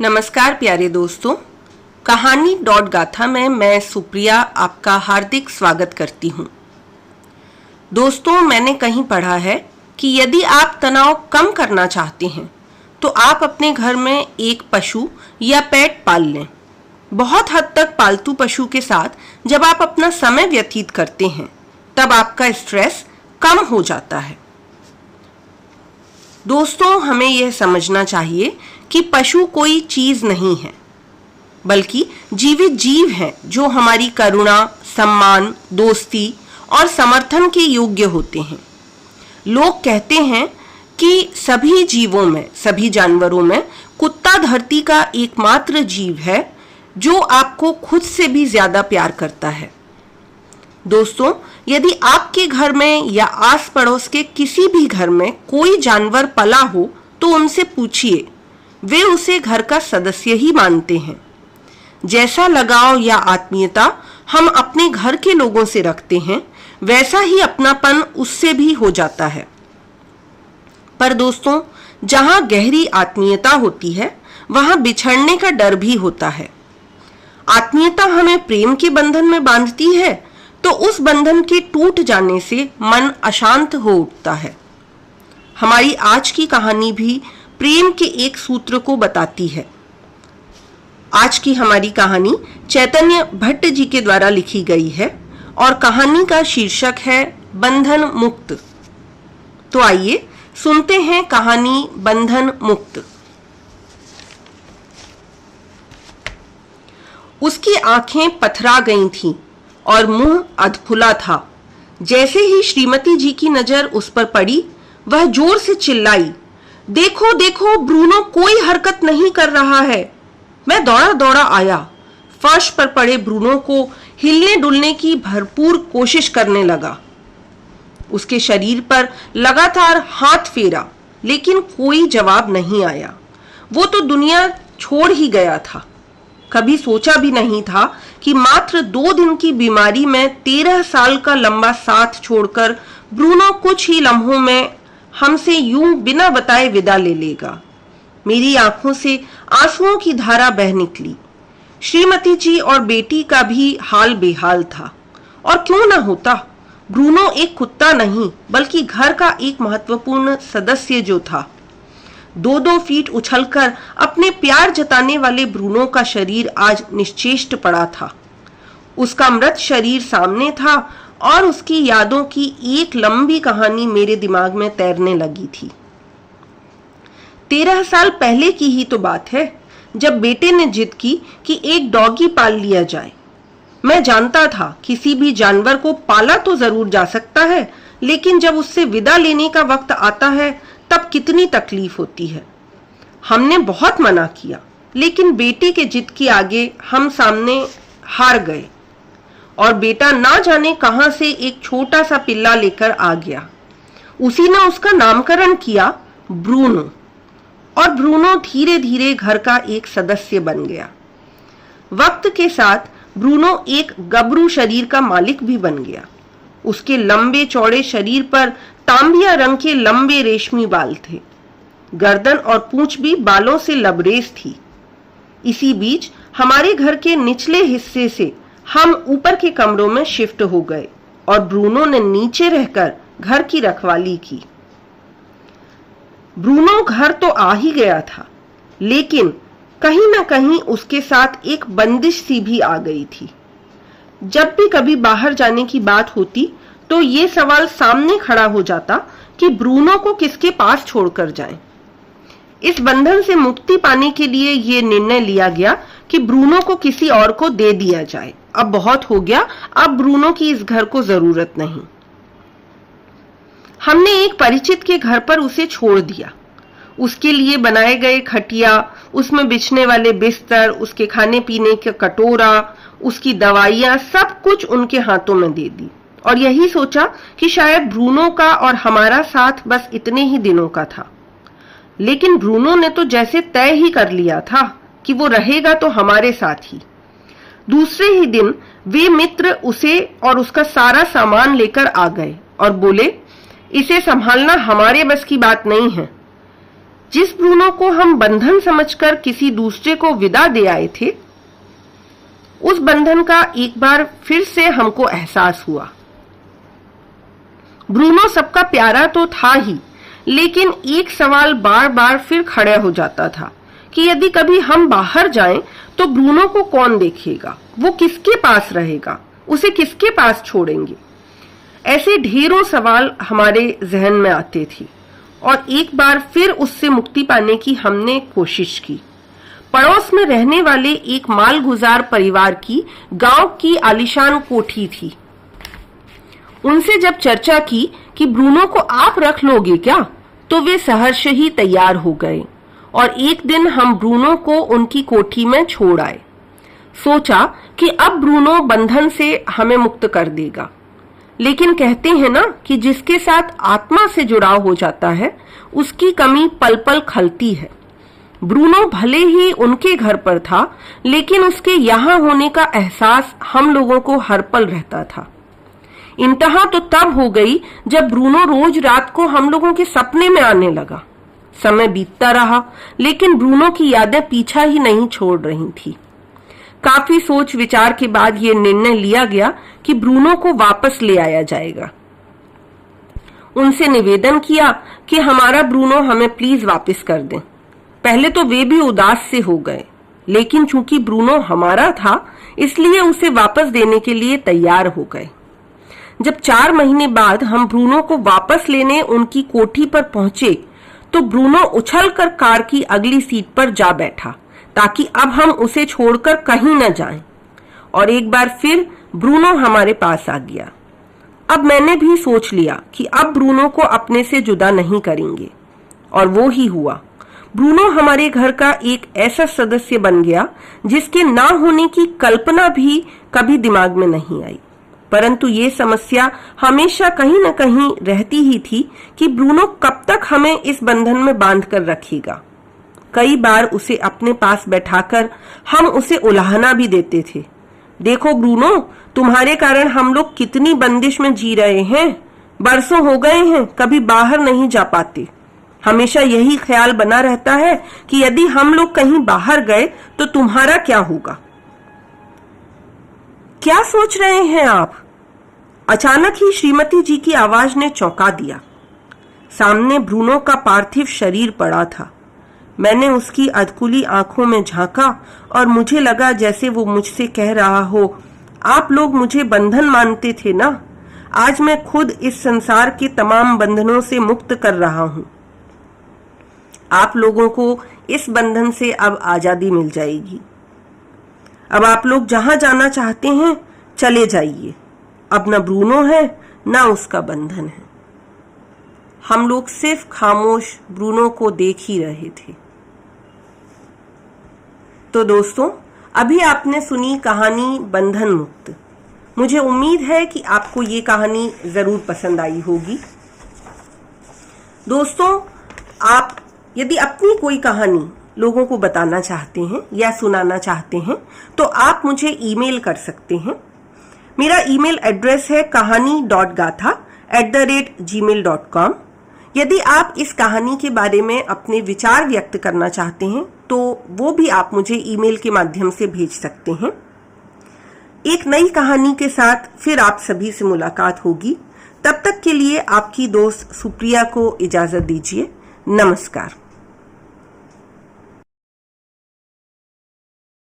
नमस्कार प्यारे दोस्तों, कहानी डॉट गाथा में मैं सुप्रिया आपका हार्दिक स्वागत करती हूँ। दोस्तों, मैंने कहीं पढ़ा है कि यदि आप तनाव कम करना चाहते हैं तो आप अपने घर में एक पशु या पेट पाल लें। बहुत हद तक पालतू पशु के साथ जब आप अपना समय व्यतीत करते हैं तब आपका स्ट्रेस कम हो जाता है। दोस्तों, हमें यह समझना चाहिए कि पशु कोई चीज नहीं है, बल्कि जीवित जीव हैं जो हमारी करुणा, सम्मान, दोस्ती और समर्थन के योग्य होते हैं। लोग कहते हैं कि सभी जीवों में, सभी जानवरों में कुत्ता धरती का एकमात्र जीव है जो आपको खुद से भी ज्यादा प्यार करता है। दोस्तों, यदि आपके घर में या आस पड़ोस के किसी भी घर में कोई जानवर पला हो तो उनसे पूछिए, वे उसे घर का सदस्य ही मानते हैं। जैसा लगाव या आत्मीयता हम अपने घर के लोगों से रखते हैं, वैसा ही अपनापन उससे भी हो जाता है। पर दोस्तों, जहां गहरी आत्मीयता होती है वहां बिछड़ने का डर भी होता है। आत्मीयता हमें प्रेम के बंधन में बांधती है तो उस बंधन के टूट जाने से मन अशांत हो उठता है। हमारी आज की कहानी भी प्रेम के एक सूत्र को बताती है। आज की हमारी कहानी चैतन्य भट्ट जी के द्वारा लिखी गई है और कहानी का शीर्षक है बंधन मुक्त। तो आइए सुनते हैं कहानी बंधन मुक्त। उसकी आंखें पथरा गई थीं और मुंह अधफुला था। जैसे ही श्रीमती जी की नजर उस पर पड़ी, वह जोर से चिल्लाई, देखो देखो, ब्रूनो कोई हरकत नहीं कर रहा है। मैं दौड़ा दौड़ा आया, फर्श पर पड़े ब्रूनो को हिलने डुलने की भरपूर कोशिश करने लगा। उसके शरीर पर लगातार हाथ फेरा, लेकिन कोई जवाब नहीं आया। वो तो दुनिया छोड़ ही गया था। कभी सोचा भी नहीं था कि मात्र 2 दिन की बीमारी में 13 साल का लंबा साथ छोड़कर ब्रूनो कुछ ही लम्हों में हमसे यूं बिना बताए विदा ले लेगा। मेरी आंखों से आंसुओं की धारा बह निकली। श्रीमती जी और बेटी का भी हाल बेहाल था। और क्यों ना होता, ब्रूनो एक कुत्ता नहीं बल्कि घर का एक महत्वपूर्ण सदस्य जो था। 2-2 फीट उछलकर अपने प्यार जताने वाले ब्रूनो का शरीर आज निश्चेष्ट पड़ा था। उसका मृत शरीर सामने था और उसकी यादों की एक लंबी कहानी मेरे दिमाग में तैरने लगी थी। 13 साल पहले की ही तो बात है जब बेटे ने जिद की कि एक डॉगी पाल लिया जाए। मैं जानता था किसी भी जानवर को पाला तो जरूर जा सकता है, लेकिन जब उससे विदा लेने का वक्त आता है तब कितनी तकलीफ होती है। हमने बहुत मना किया, लेकिन बेटे के जिद के आगे हम सामने हार गए और बेटा ना जाने कहां से एक छोटा सा पिल्ला लेकर आ गया। उसी ने उसका नामकरण किया ब्रूनो, और ब्रूनो धीरे धीरे घर का एक सदस्य बन गया। वक्त के साथ ब्रूनो एक गबरू शरीर का मालिक भी बन गया। उसके लंबे चौड़े शरीर पर तांबिया रंग के लंबे रेशमी बाल थे। गर्दन और पूंछ भी बालों से लबरेज थी। इसी बीच हमारे घर के निचले हिस्से से हम ऊपर के कमरों में शिफ्ट हो गए और ब्रूनो ने नीचे रहकर घर की रखवाली की। ब्रूनो घर तो आ ही गया था, लेकिन कहीं ना कहीं उसके साथ एक बंदिश सी भी आ गई थी। जब भी कभी बाहर जाने की बात होती तो ये सवाल सामने खड़ा हो जाता कि ब्रूनो को किसके पास छोड़कर जाएं। इस बंधन से मुक्ति पाने के लिए ये निर्णय लिया गया कि ब्रूनो को किसी और को दे दिया जाए। अब बहुत हो गया, अब ब्रूनो की इस घर को जरूरत नहीं। हमने एक परिचित के घर पर उसे छोड़ दिया। उसके लिए बनाए गए खटिया, उसमें बिछने वाले बिस्तर, उसके खाने पीने का कटोरा, उसकी दवाइयां, सब कुछ उनके हाथों में दे दी और यही सोचा कि शायद ब्रूनो का और हमारा साथ बस इतने ही दिनों का था। लेकिन ब्रूनो ने तो जैसे तय ही कर लिया था कि वो रहेगा तो हमारे साथ ही। दूसरे ही दिन वे मित्र उसे और उसका सारा सामान लेकर आ गए और बोले, इसे संभालना हमारे बस की बात नहीं है। जिस ब्रूनो को हम बंधन समझकर किसी दूसरे को विदा दे आए थे, उस बंधन का एक बार फिर से हमको एहसास हुआ। ब्रूनो सबका प्यारा तो था ही, लेकिन एक सवाल बार बार फिर खड़ा हो जाता था कि यदि कभी हम बाहर जाएं तो ब्रूनो को कौन देखेगा, वो किसके पास रहेगा, उसे किसके पास छोड़ेंगे। ऐसे ढेरों सवाल हमारे जहन में आते थे और एक बार फिर उससे मुक्ति पाने की हमने कोशिश की। पड़ोस में रहने वाले एक मालगुजार परिवार की गांव की आलीशान कोठी थी। उनसे जब चर्चा की कि ब्रूनो को आप रख लोगे क्या, तो वे सहर्ष ही तैयार हो गए और एक दिन हम ब्रूनो को उनकी कोठी में छोड़ आए। सोचा कि अब ब्रूनो बंधन से हमें मुक्त कर देगा, लेकिन कहते हैं ना कि जिसके साथ आत्मा से जुड़ाव हो जाता है उसकी कमी पल पल खलती है। ब्रूनो भले ही उनके घर पर था, लेकिन उसके यहाँ होने का एहसास हम लोगों को हर पल रहता था। इंतहा तो तब हो गई जब ब्रूनो रोज रात को हम लोगों के सपने में आने लगा। समय बीतता रहा, लेकिन ब्रूनो की यादें पीछा ही नहीं छोड़ रही थी। काफी सोच विचार के बाद यह निर्णय लिया गया कि ब्रूनो को वापस ले आया जाएगा। उनसे निवेदन किया कि हमारा ब्रूनो हमें प्लीज वापस कर दें। पहले तो वे भी उदास से हो गए, लेकिन चूंकि ब्रूनो हमारा था इसलिए उसे वापस देने के लिए तैयार हो गए। जब 4 महीने बाद हम ब्रूनो को वापस लेने उनकी कोठी पर पहुंचे तो ब्रूनो उछलकर कार की अगली सीट पर जा बैठा ताकि अब हम उसे छोड़कर कहीं न जाएं। और एक बार फिर ब्रूनो हमारे पास आ गया। अब मैंने भी सोच लिया कि अब ब्रूनो को अपने से जुदा नहीं करेंगे, और वो ही हुआ। ब्रूनो हमारे घर का एक ऐसा सदस्य बन गया जिसके ना होने की कल्पना भी कभी दिमाग में नहीं आई। परंतु ये समस्या हमेशा कहीं न कहीं रहती ही थी कि ब्रूनो कब तक हमें इस बंधन में बांध कर रखेगा। कई बार उसे अपने पास बैठाकर हम उसे उलाहना भी देते थे। देखो ब्रूनो, तुम्हारे कारण हम लोग कितनी बंदिश में जी रहे हैं। बरसों हो गए हैं, कभी बाहर नहीं जा पाते। हमेशा यही ख्याल बना रहता है कि यदि हम लोग कहीं बाहर गए तो तुम्हारा क्या होगा। क्या सोच रहे हैं आप? अचानक ही श्रीमती जी की आवाज ने चौंका दिया। सामने ब्रूनो का पार्थिव शरीर पड़ा था। मैंने उसकी अधकुली आंखों में झांका और मुझे लगा जैसे वो मुझसे कह रहा हो, आप लोग मुझे बंधन मानते थे ना, आज मैं खुद इस संसार के तमाम बंधनों से मुक्त कर रहा हूं। आप लोगों को इस बंधन से अब आजादी मिल जाएगी। अब आप लोग जहां जाना चाहते हैं चले जाइए। अब न ब्रूनो है न उसका बंधन है। हम लोग सिर्फ खामोश ब्रूनो को देख ही रहे थे। तो दोस्तों, अभी आपने सुनी कहानी बंधन मुक्त। मुझे उम्मीद है कि आपको ये कहानी जरूर पसंद आई होगी। दोस्तों, आप यदि अपनी कोई कहानी लोगों को बताना चाहते हैं या सुनाना चाहते हैं तो आप मुझे ईमेल कर सकते हैं। मेरा ईमेल एड्रेस है kahani.gatha@gmail.com। यदि आप इस कहानी के बारे में अपने विचार व्यक्त करना चाहते हैं तो वो भी आप मुझे ईमेल के माध्यम से भेज सकते हैं। एक नई कहानी के साथ फिर आप सभी से मुलाकात होगी। तब तक के लिए आपकी दोस्त सुप्रिया को इजाजत दीजिए। नमस्कार।